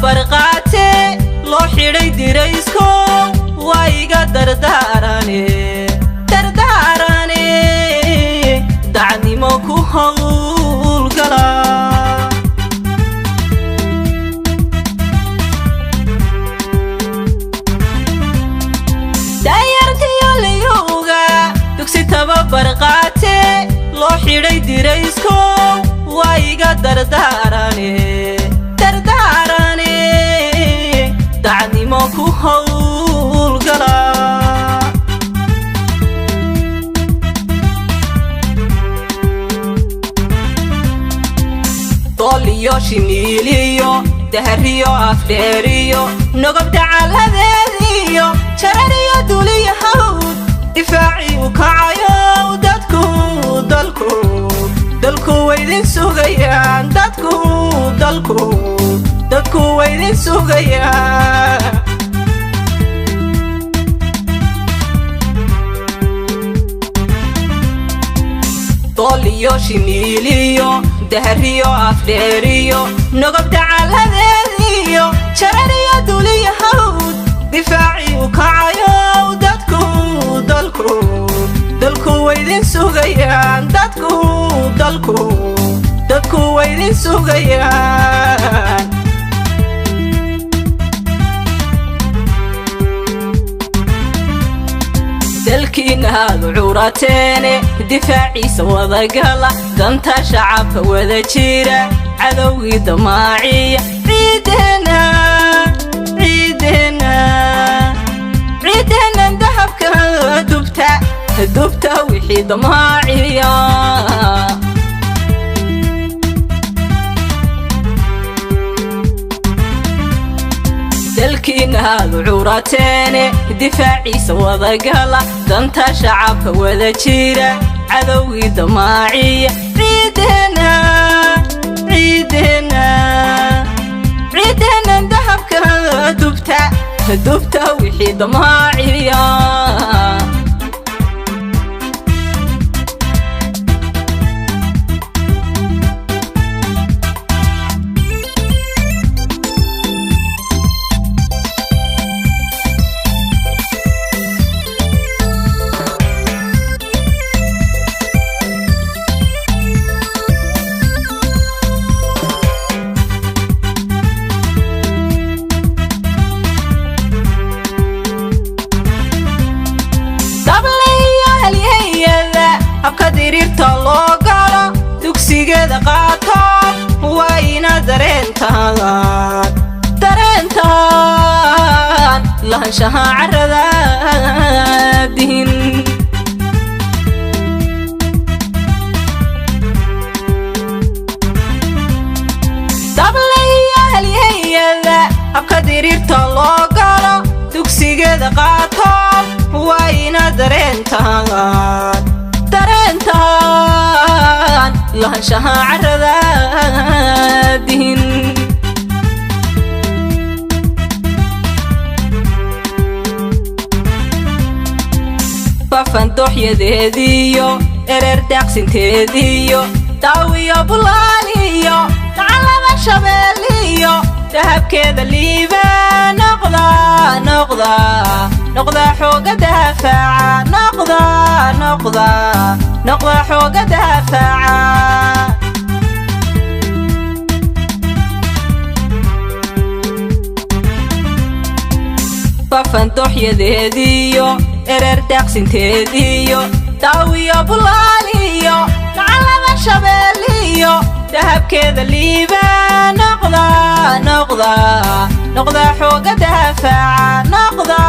برقاتي لو حيري ديريسكو وايغا درداراني دعني موكو هول قلا دايرتي يوليوغا دوكسي تبا برقاتي لو حيري ديريسكو وايغا درداراني دعني موكو هول قلا طوليو شميليو دهريو أفديريو نقب تعالى ذيريو شراريو دولي هود دفاعي وكعيو دالكو ويدين سوغيان دالكو ويدين سوغيان طوليو شميليو دهريو أفديريو نقب تعالى ذيريو شراريو دولي هود دفاعي وكعيو دالكو ويدين سوغيان دالكو ويدين سوغيان دلكينا عورتين دفاعي سوى قلا دنتا شعب وذا جيرة عدوي دماعي عيدنا دهبك دبتا وحي دماعي دلكينا عورتين دفاعي سوى قلا دنتا شعب وذا جيرة عدوي دماعي عيدنا دهبك دبتا وحي دماعي abkadirirta loo galo dugsigeeda qaato wayna dareentaan lahaanshaha carrada dihin dablayaaliyada abkadirirta loo galo dugsigeeda qaato wayna dareentaan lahaanshaha carrada dihin bafan dooxyadeediyo ereer daaqsinteediyo daawiyo bulaaliyo dacalada shabeeliyo dahabkeeda liiba noqda xooga daafaca noqda xooga daafaca bafan dooxyadeediyo ereer daaqsinteediyo daawiyo bulaaliyo dacalada shabeeliyo dahabkeeda liiba noqda noqda xooga daafaca noqda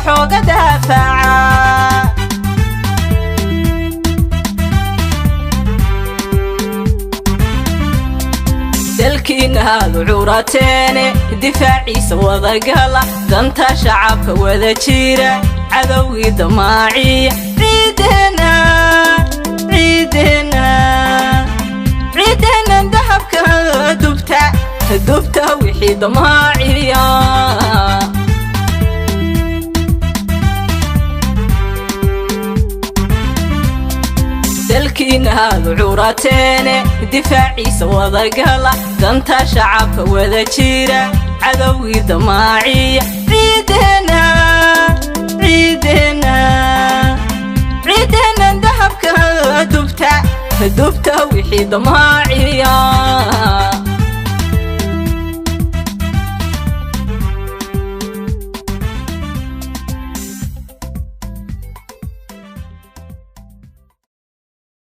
xooga daafaca dalkiinaadu curateene difaaciisa wadagala danta shacabka wada jira cadowgii damaaciya ciideenna dahabka dubta wixii damaaciya dalkiinaadu curateene difaaciisa wadagala danta shacabka wada jira cadowgii damaaciya ciideenna dahabka dubta wixii damaaciya